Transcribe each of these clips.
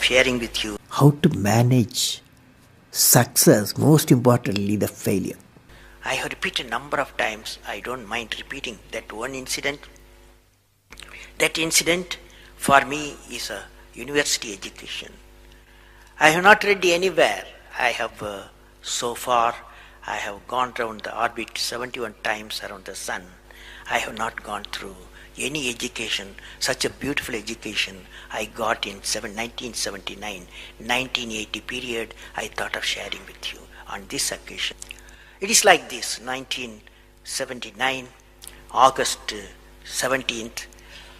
sharing with you how to manage success, most importantly, the failure. I have repeated a number of times, I don't mind repeating that one incident. That incident for me is a university education. I have not read anywhere. I have so far, I have gone around the orbit 71 times around the sun. I have not gone through any education, such a beautiful education I got in 1979, 1980 period. I thought of sharing with you on this occasion. It is like this: 1979, August 17th,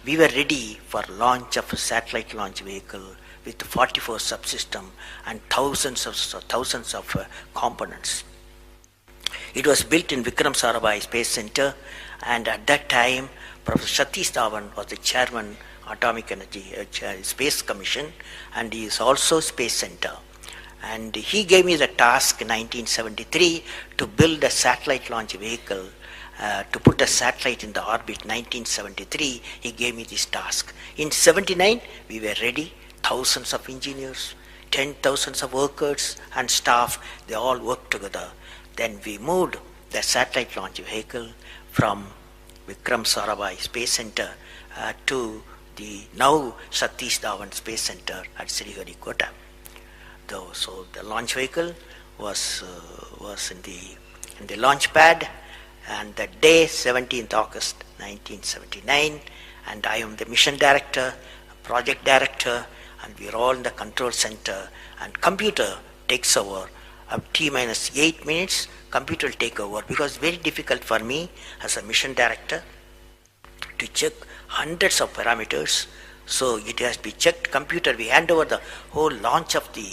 we were ready for launch of a satellite launch vehicle with 44 subsystem and thousands of components. It was built in Vikram Sarabhai Space Center, and at that time, Professor Satish Dhawan was the chairman Atomic Energy Space Commission, and he is also Space Center. And he gave me the task in 1973 to build a satellite launch vehicle, to put a satellite in the orbit. 1973, he gave me this task. In 79, we were ready. Thousands of engineers, 10,000 of workers and staff, they all worked together. Then we moved the satellite launch vehicle from Vikram Sarabhai Space Center to the now Satish Dhawan Space Center at Sriharikota. So the launch vehicle was in the launch pad, and the day 17th August 1979, and I am the mission director, project director, and we are all in the control center, and computer takes over. T minus 8 minutes, computer will take over, because it's very difficult for me as a mission director to check hundreds of parameters. So it has to be checked. Computer, we hand over the whole launch of the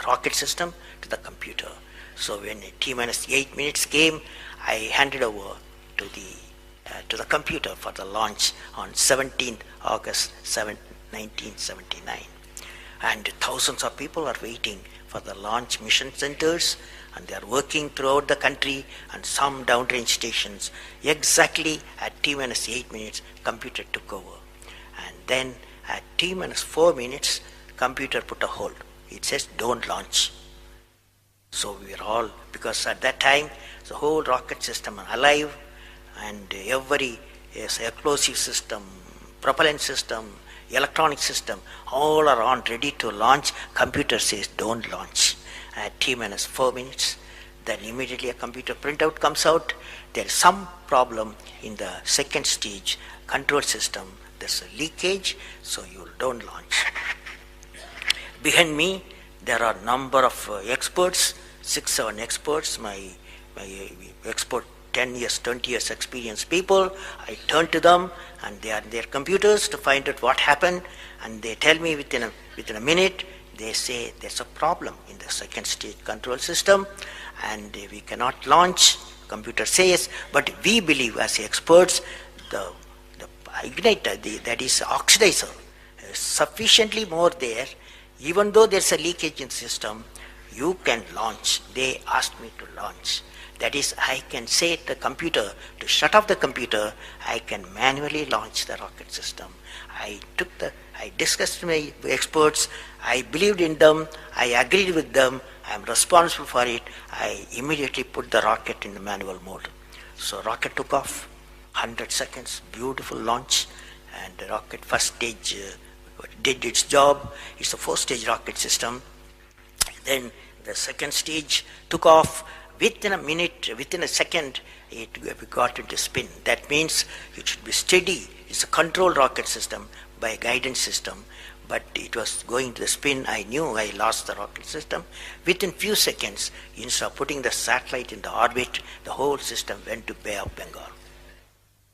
rocket system to the computer. So when T minus 8 minutes came, I handed over to the computer for the launch on 17th August 1979. And thousands of people are waiting for the launch mission centers, and they are working throughout the country and some downrange stations. Exactly at T minus 8 minutes, computer took over. And then at T minus 4 minutes, computer put a hold. It says, don't launch. So we are all, because at that time, the whole rocket system are alive, and every explosive system, propellant system, electronic system, all are on, ready to launch. Computer says, don't launch. At T minus 4 minutes, then immediately a computer printout comes out. There is some problem in the second stage control system. There's a leakage, so you don't launch. Behind me, there are number of experts, 6-7 experts, my expert 10 years, 20 years experienced people. I turn to them, and they are in their computers to find out what happened, and they tell me within a minute. They say there's a problem in the second stage control system, and we cannot launch. Computer says, but we believe as experts, the igniter, that is oxidizer, is sufficiently more there. Even though there's a leakage in the system, you can launch. They asked me to launch. That is, I can say to the computer to shut off the computer. I can manually launch the rocket system. I discussed with my experts. I believed in them. I agreed with them. I am responsible for it. I immediately put the rocket in the manual mode. So rocket took off, 100 seconds, beautiful launch, and the rocket first stage did its job. It's a 4-stage rocket system. Then the second stage took off. Within a minute, within a second, we got into spin. That means it should be steady. It's a controlled rocket system by a guidance system, but it was going to the spin. I knew I lost the rocket system. Within few seconds, instead of putting the satellite in the orbit, the whole system went to Bay of Bengal.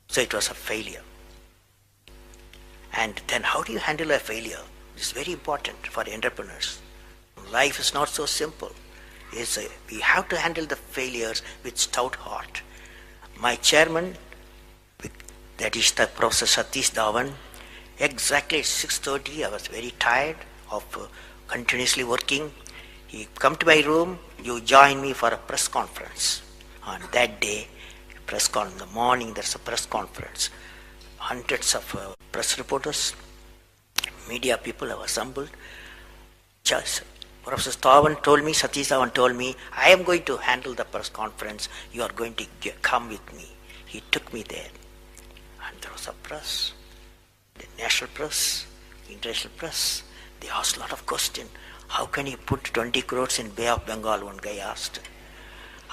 So it was a failure. And then how do you handle a failure? It's very important for entrepreneurs. Life is not so simple. We have to handle the failures with stout heart. My chairman, that is the Professor Satish Dhawan, exactly at 6:30, I was very tired of continuously working. He come to my room, you join me for a press conference. On that day, in the morning, there's a press conference. Hundreds of press reporters, Media people have assembled. Just Professor Stavan told me, Satish Stavan told me, I am going to handle the press conference. You are going to come with me. He took me there. And there was a press, the national press, international press. They asked a lot of questions. How can you put 20 crores in Bay of Bengal, one guy asked.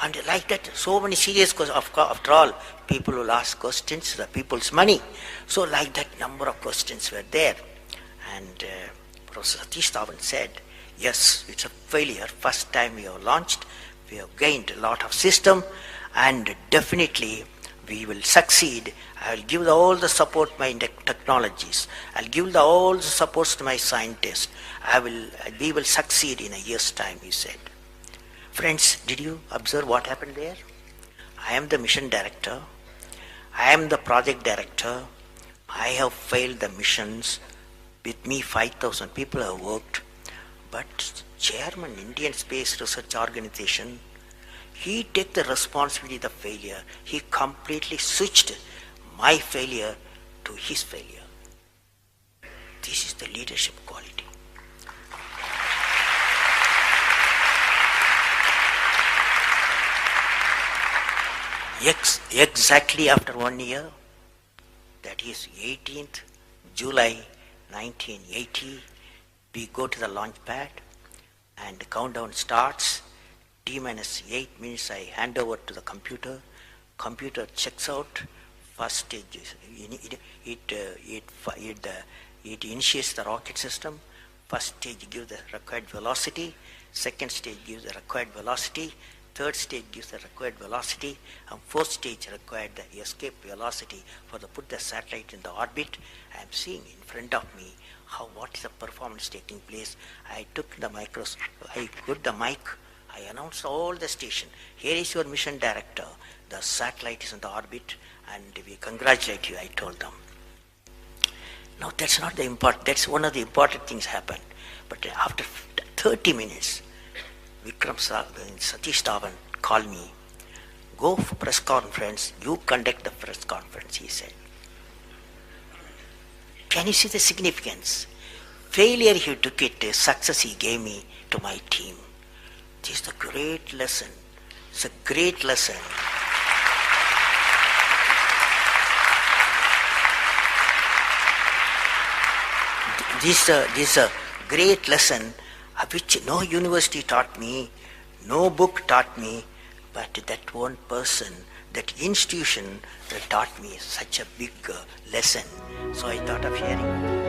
And like that, so many serious questions. After all, people will ask questions, the people's money. So like that, number of questions were there. And Professor Satish Dhawan said, yes, it's a failure. First time we have launched, we have gained a lot of system, and definitely we will succeed. I will give all the support my technologies. I'll give all the supports to my scientists. We will succeed in a year's time, he said. Friends, did you observe what happened there? I am the mission director. I am the project director. I have failed the missions. With me, 5,000 people have worked. But chairman, Indian Space Research Organization, he took the responsibility of the failure. He completely switched my failure to his failure. This is the leadership quality. Exactly after 1 year, that is 18th July 1980, we go to the launch pad and the countdown starts. T-8 minutes I hand over to the computer. Computer checks out. First stage, it initiates the rocket system. First stage gives the required velocity. Second stage gives the required velocity. Third stage gives the required velocity, and fourth stage required the escape velocity for the put the satellite in the orbit. I am seeing in front of me what is the performance taking place. I took the microscope, I put the mic, I announced all the station. Here is your mission director. The satellite is in the orbit, and we congratulate you, I told them. Now that's not the important, that's one of the important things happened. But after 30 minutes, Satish Dhawan called me. Go for press conference, you conduct the press conference, he said. Can you see the significance? Failure he took it, success he gave me to my team. This is a great lesson. It's a great lesson. This is a great lesson which no university taught me, no book taught me, but that one person, that institution that taught me such a big lesson. So I thought of sharing.